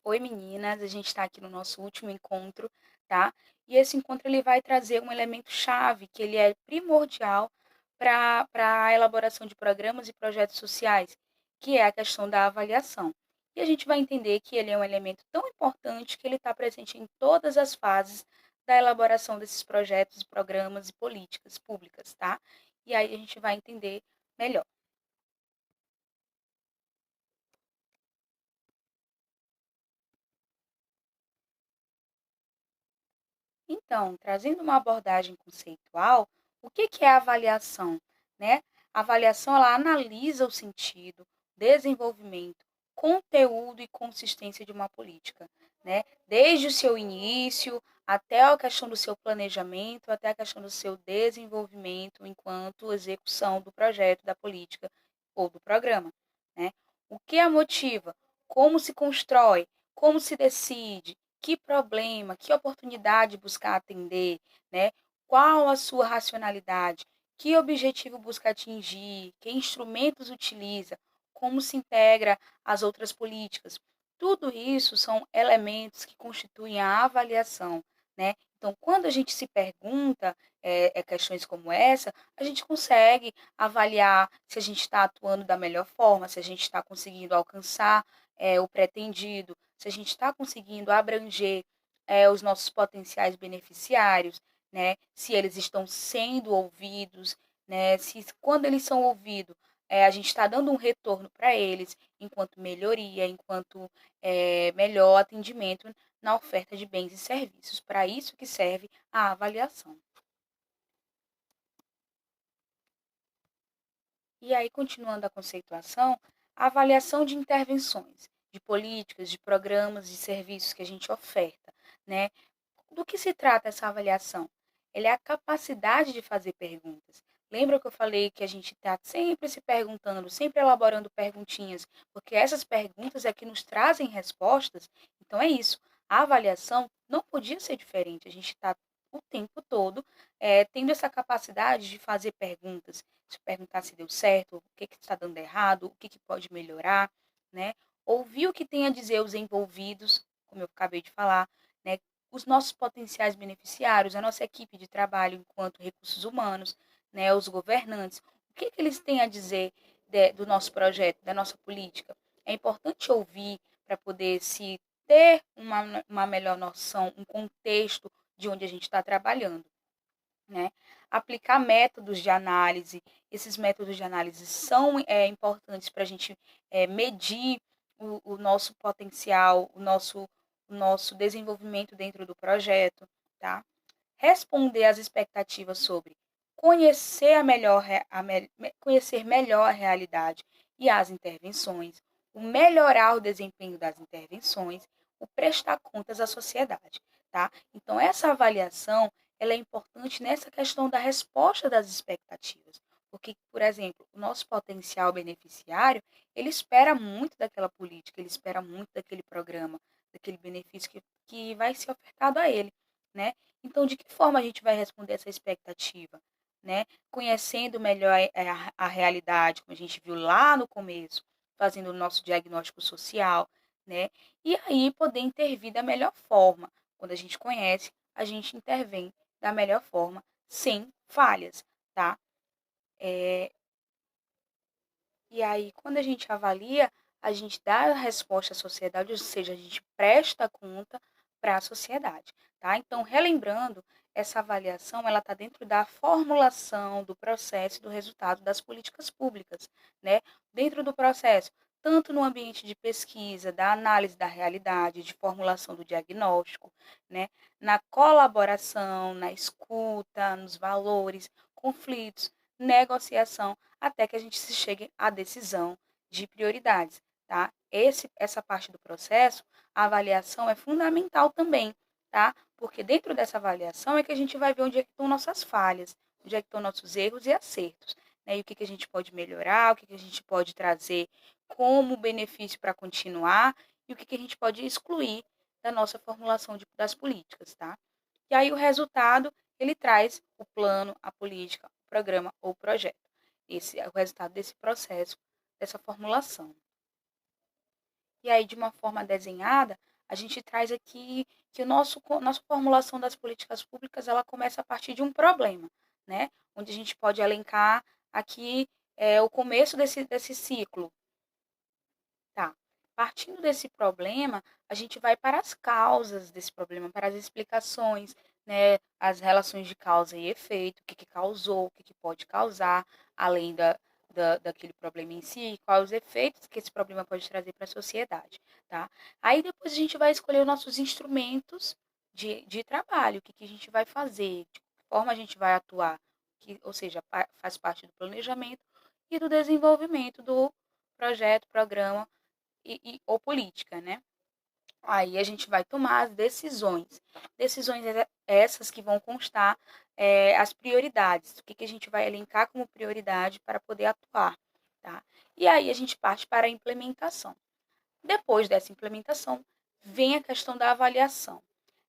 Oi meninas, a gente está aqui no nosso último encontro, tá? E esse encontro ele vai trazer um elemento chave, que ele é primordial para a elaboração de programas e projetos sociais, que é a questão da avaliação. E a gente vai entender que ele é um elemento tão importante que ele está presente em todas as fases da elaboração desses projetos, programas e políticas públicas, tá? E aí a gente vai entender melhor. Então, trazendo uma abordagem conceitual, o que é a avaliação, né? A avaliação ela analisa o sentido, desenvolvimento, conteúdo e consistência de uma política, né? Desde o seu início até a questão do seu planejamento, até a questão do seu desenvolvimento enquanto execução do projeto, da política ou do programa, né? O que a motiva? Como se constrói? Como se decide? Que problema, que oportunidade buscar atender, né? Qual a sua racionalidade? Que objetivo busca atingir? Que instrumentos utiliza? Como se integra às outras políticas? Tudo isso são elementos que constituem a avaliação, né? Então, quando a gente se pergunta questões como essa, a gente consegue avaliar se a gente está atuando da melhor forma, se a gente está conseguindo alcançar o pretendido, se a gente está conseguindo abranger os nossos potenciais beneficiários, né? Se eles estão sendo ouvidos, né? Se quando eles são ouvidos, a gente está dando um retorno para eles, enquanto melhoria, enquanto melhor atendimento na oferta de bens e serviços. Para isso que serve a avaliação. E aí, continuando a conceituação, a avaliação de intervenções, de políticas, de programas, de serviços que a gente oferta, né? Do que se trata essa avaliação? Ela é a capacidade de fazer perguntas. Lembra que eu falei que a gente está sempre se perguntando, sempre elaborando perguntinhas, porque essas perguntas é que nos trazem respostas? Então é isso. A avaliação não podia ser diferente. A gente está o tempo todo tendo essa capacidade de fazer perguntas, de perguntar se deu certo, o que está dando errado, o que pode melhorar, né? Ouvir o que tem a dizer os envolvidos, como eu acabei de falar, né? Os nossos potenciais beneficiários, a nossa equipe de trabalho enquanto recursos humanos, né, os governantes, o que eles têm a dizer do nosso projeto, da nossa política. É importante ouvir para poder se ter uma melhor noção, um contexto de onde a gente está trabalhando, né? Aplicar métodos de análise. Esses métodos de análise são importantes para a gente medir o nosso potencial, o nosso desenvolvimento dentro do projeto, tá? Responder às expectativas sobre conhecer conhecer melhor a realidade e as intervenções, o melhorar o desempenho das intervenções, o prestar contas à sociedade, tá? Então essa avaliação ela é importante nessa questão da resposta das expectativas, porque, por exemplo, o nosso potencial beneficiário ele espera muito daquela política, ele espera muito daquele programa, daquele benefício que vai ser ofertado a ele, né? Então, de que forma a gente vai responder essa expectativa, né? Conhecendo melhor a realidade, como a gente viu lá no começo, fazendo o nosso diagnóstico social, né? E aí poder intervir da melhor forma. Quando a gente conhece, a gente intervém da melhor forma, sem falhas, tá? É, e aí, quando a gente avalia, a gente dá a resposta à sociedade, ou seja, a gente presta conta para a sociedade, tá? Então, relembrando, essa avaliação, ela está dentro da formulação do processo e do resultado das políticas públicas, né? Dentro do processo, tanto no ambiente de pesquisa, da análise da realidade, de formulação do diagnóstico, né? Na colaboração, na escuta, nos valores, conflitos, negociação, até que a gente se chegue à decisão de prioridades, tá? Essa parte do processo, a avaliação é fundamental também, tá? Porque dentro dessa avaliação é que a gente vai ver onde é que estão nossas falhas, onde é que estão nossos erros e acertos, né? E o que a gente pode melhorar, o que a gente pode trazer como benefício para continuar e o que a gente pode excluir da nossa formulação das políticas, tá? E aí o resultado, ele traz o plano, a política, o programa ou o projeto. Esse é o resultado desse processo, dessa formulação. E aí, de uma forma desenhada, A gente traz aqui que nossa formulação das políticas públicas ela começa a partir de um problema, né? Onde a gente pode elencar aqui o começo desse ciclo. Tá. Partindo desse problema, a gente vai para as causas desse problema, para as explicações, né, as relações de causa e efeito, o que causou, o que pode causar, além daquele problema em si, quais os efeitos que esse problema pode trazer para a sociedade, tá? Aí depois a gente vai escolher os nossos instrumentos de trabalho, o que a gente vai fazer, de que forma a gente vai atuar, ou seja, faz parte do planejamento e do desenvolvimento do projeto, programa ou política, né? Aí a gente vai tomar as decisões. Decisões essas que vão constar as prioridades. O que a gente vai elencar como prioridade para poder atuar, tá? E aí a gente parte para a implementação. Depois dessa implementação, vem a questão da avaliação.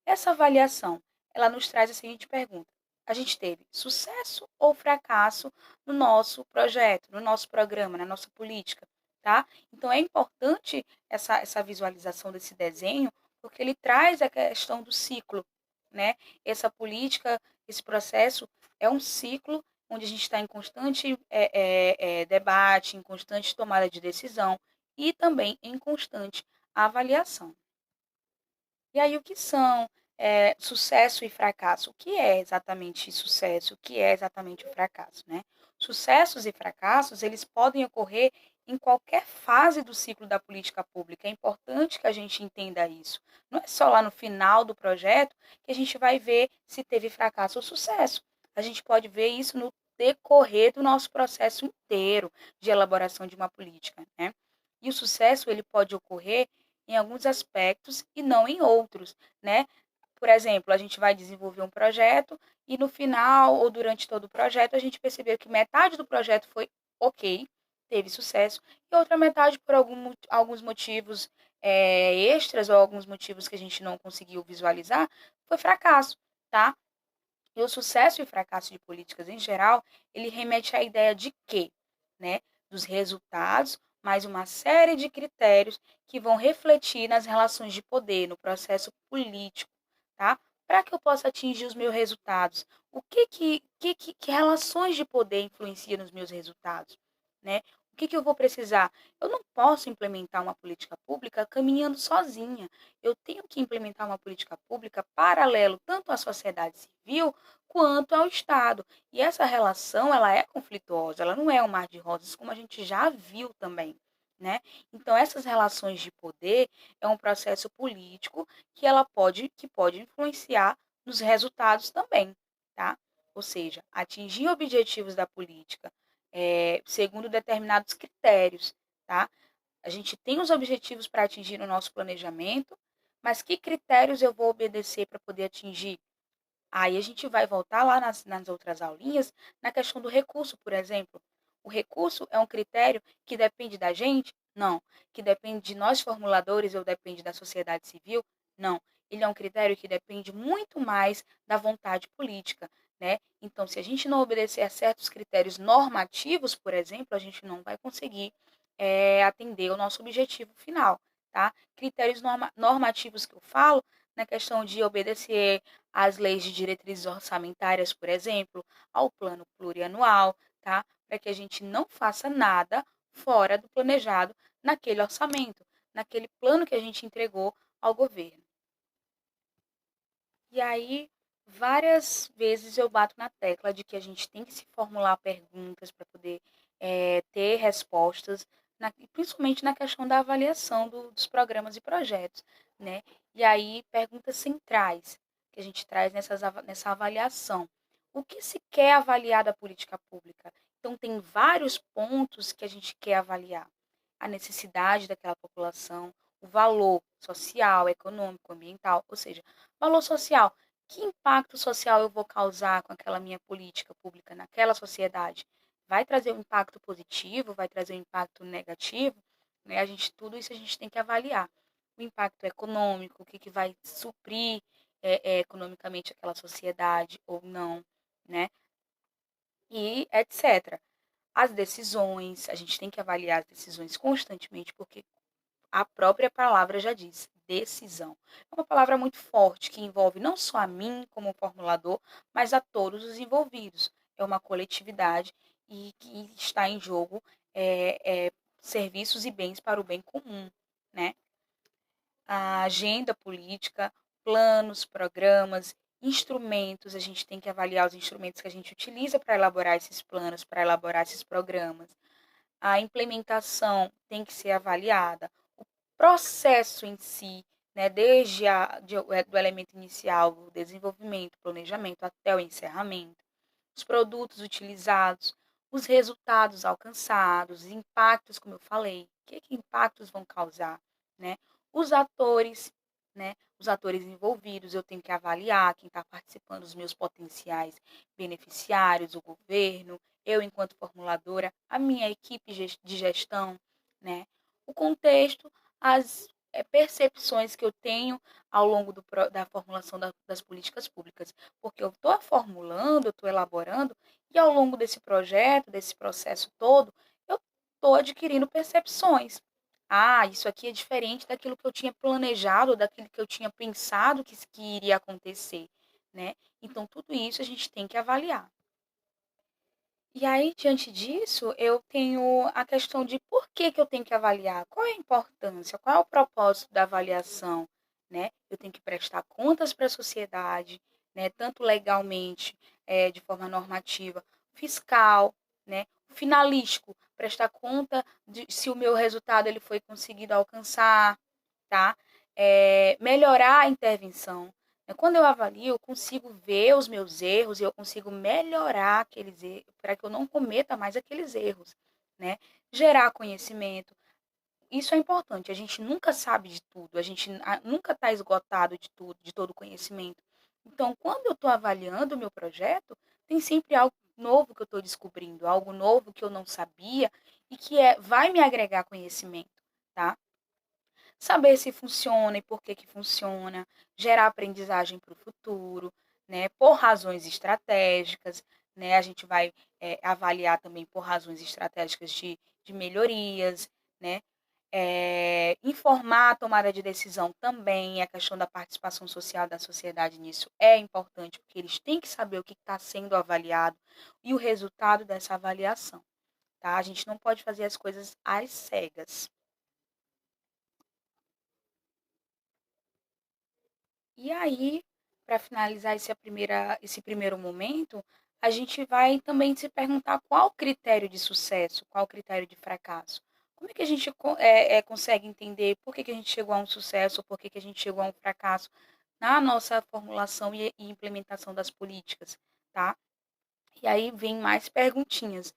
Essa avaliação, ela nos traz a seguinte pergunta: a gente teve sucesso ou fracasso no nosso projeto, no nosso programa, na nossa política, tá? Então é importante essa visualização desse desenho, porque ele traz a questão do ciclo, né? Essa política, esse processo é um ciclo onde a gente está em constante debate, em constante tomada de decisão e também em constante avaliação. E aí, o que são sucesso e fracasso? O que é exatamente sucesso? O que é exatamente o fracasso, né? Sucessos e fracassos, eles podem ocorrer em qualquer fase do ciclo da política pública. É importante que a gente entenda isso. Não é só lá no final do projeto que a gente vai ver se teve fracasso ou sucesso. A gente pode ver isso no decorrer do nosso processo inteiro de elaboração de uma política, né? E o sucesso, ele pode ocorrer em alguns aspectos e não em outros, né? Por exemplo, a gente vai desenvolver um projeto e no final ou durante todo o projeto a gente percebeu que metade do projeto foi ok, teve sucesso, e outra metade por alguns motivos extras ou alguns motivos que a gente não conseguiu visualizar foi fracasso, tá? E o sucesso e fracasso de políticas em geral, ele remete à ideia de quê? Né? Dos resultados, mais uma série de critérios que vão refletir nas relações de poder, no processo político, tá? Para que eu possa atingir os meus resultados. Que relações de poder influenciam nos meus resultados? Né? O que eu vou precisar? Eu não posso implementar uma política pública caminhando sozinha. Eu tenho que implementar uma política pública paralelo tanto à sociedade civil quanto ao Estado. E essa relação, ela é conflituosa, ela não é um mar de rosas, como a gente já viu também, né? Então, essas relações de poder é um processo político que pode influenciar nos resultados também, tá? Ou seja, atingir objetivos da política segundo determinados critérios, tá? A gente tem os objetivos para atingir no nosso planejamento, mas que critérios eu vou obedecer para poder atingir? Aí a gente vai voltar lá nas outras aulinhas, na questão do recurso, por exemplo. O recurso é um critério que depende da gente? Não. Que depende de nós formuladores ou depende da sociedade civil? Não. Ele é um critério que depende muito mais da vontade política, né? Então, se a gente não obedecer a certos critérios normativos, por exemplo, a gente não vai conseguir atender o nosso objetivo final, tá? Critérios normativos que eu falo na questão de obedecer às leis de diretrizes orçamentárias, por exemplo, ao plano plurianual, tá? Para que a gente não faça nada fora do planejado naquele orçamento, naquele plano que a gente entregou ao governo. E aí, várias vezes eu bato na tecla de que a gente tem que se formular perguntas para poder ter respostas, principalmente na questão da avaliação dos programas e projetos, né? E aí, perguntas centrais que a gente traz nessa avaliação. O que se quer avaliar da política pública? Então, tem vários pontos que a gente quer avaliar. A necessidade daquela população, o valor social, econômico, ambiental, ou seja, valor social. Que impacto social eu vou causar com aquela minha política pública naquela sociedade? Vai trazer um impacto positivo? Vai trazer um impacto negativo? Né? Tudo isso a gente tem que avaliar. O impacto econômico, o que vai suprir economicamente aquela sociedade ou não, né? E etc. As decisões, a gente tem que avaliar as decisões constantemente, porque A própria palavra já diz, decisão. É uma palavra muito forte que envolve não só a mim como formulador, mas a todos os envolvidos. É uma coletividade e que está em jogo serviços e bens para o bem comum, né? A agenda política, planos, programas, instrumentos, a gente tem que avaliar os instrumentos que a gente utiliza para elaborar esses planos, para elaborar esses programas. A implementação tem que ser avaliada, o processo em si, né, desde do elemento inicial, o desenvolvimento, planejamento, até o encerramento, os produtos utilizados, os resultados alcançados, os impactos, como eu falei, que impactos vão causar, né? Os atores, né? Os atores envolvidos, eu tenho que avaliar quem está participando, os meus potenciais beneficiários, o governo, eu enquanto formuladora, a minha equipe de gestão, né? O contexto, as percepções que eu tenho ao longo da formulação das políticas públicas, porque eu estou formulando, eu estou elaborando, e ao longo desse projeto, desse processo todo, eu estou adquirindo percepções. Ah, isso aqui é diferente daquilo que eu tinha planejado, daquilo que eu tinha pensado que iria acontecer, né? Então, tudo isso a gente tem que avaliar. E aí, diante disso, eu tenho a questão de por que eu tenho que avaliar, qual é a importância, qual é o propósito da avaliação, né? Eu tenho que prestar contas para a sociedade, né? Tanto legalmente, de forma normativa, fiscal, né? Finalístico, prestar conta de se o meu resultado ele foi conseguido alcançar, tá? Melhorar a intervenção. Quando eu avalio, eu consigo ver os meus erros e eu consigo melhorar aqueles erros para que eu não cometa mais aqueles erros, né? Gerar conhecimento. Isso é importante. A gente nunca sabe de tudo, a gente nunca está esgotado de tudo, de todo o conhecimento. Então, quando eu estou avaliando o meu projeto, tem sempre algo novo que eu estou descobrindo, algo novo que eu não sabia e que vai me agregar conhecimento, tá? Saber se funciona e por que funciona, gerar aprendizagem para o futuro, né, por razões estratégicas, né, a gente vai avaliar também por razões estratégicas de melhorias, né, informar a tomada de decisão também, a questão da participação social da sociedade nisso é importante, porque eles têm que saber o que está sendo avaliado e o resultado dessa avaliação, tá? A gente não pode fazer as coisas às cegas. E aí, para finalizar esse primeiro momento, a gente vai também se perguntar qual o critério de sucesso, qual o critério de fracasso. Como é que a gente consegue entender por que a gente chegou a um sucesso, por que a gente chegou a um fracasso na nossa formulação e implementação das políticas, tá? E aí vem mais perguntinhas.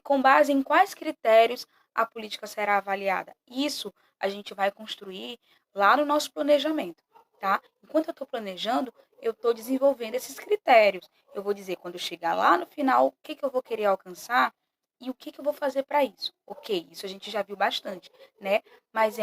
Com base em quais critérios a política será avaliada? Isso a gente vai construir lá no nosso planejamento, tá? Enquanto eu estou planejando, eu estou desenvolvendo esses critérios. Eu vou dizer quando eu chegar lá no final o que eu vou querer alcançar e o que eu vou fazer para isso. Ok, isso a gente já viu bastante, né? Mas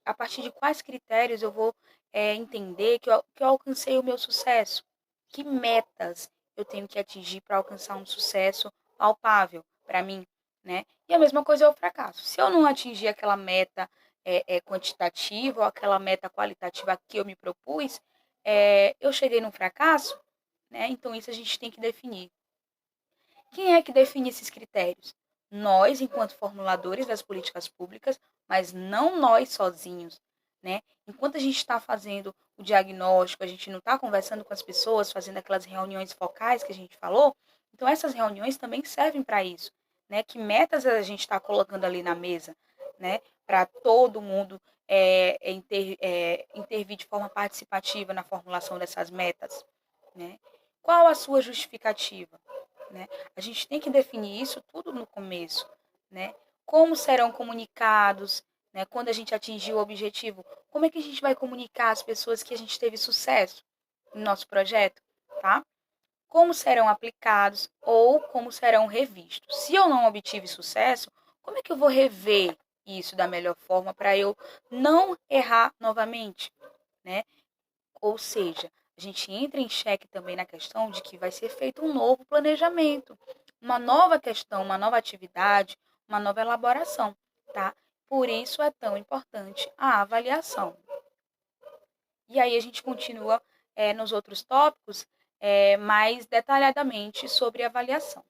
a partir de quais critérios eu vou entender que eu alcancei o meu sucesso? Que metas eu tenho que atingir para alcançar um sucesso palpável para mim, né? E a mesma coisa é o fracasso. Se eu não atingir aquela meta quantitativa ou aquela meta qualitativa que eu me propus, eu cheguei num fracasso, né? Então isso a gente tem que definir. Quem é que define esses critérios? Nós, enquanto formuladores das políticas públicas, mas não nós sozinhos, né? Enquanto a gente está fazendo o diagnóstico, a gente não está conversando com as pessoas, fazendo aquelas reuniões focais que a gente falou, então essas reuniões também servem para isso, né? Que metas a gente está colocando ali na mesa, né? Para todo mundo intervir de forma participativa na formulação dessas metas, né? Qual a sua justificativa? Né? A gente tem que definir isso tudo no começo, né? Como serão comunicados, né? Quando a gente atingir o objetivo, como é que a gente vai comunicar às pessoas que a gente teve sucesso no nosso projeto, tá? Como serão aplicados ou como serão revistos. Se eu não obtive sucesso, como é que eu vou rever isso da melhor forma para eu não errar novamente, né? Ou seja, a gente entra em xeque também na questão de que vai ser feito um novo planejamento, uma nova questão, uma nova atividade, uma nova elaboração, tá? Por isso é tão importante a avaliação. E aí a gente continua nos outros tópicos mais detalhadamente sobre avaliação.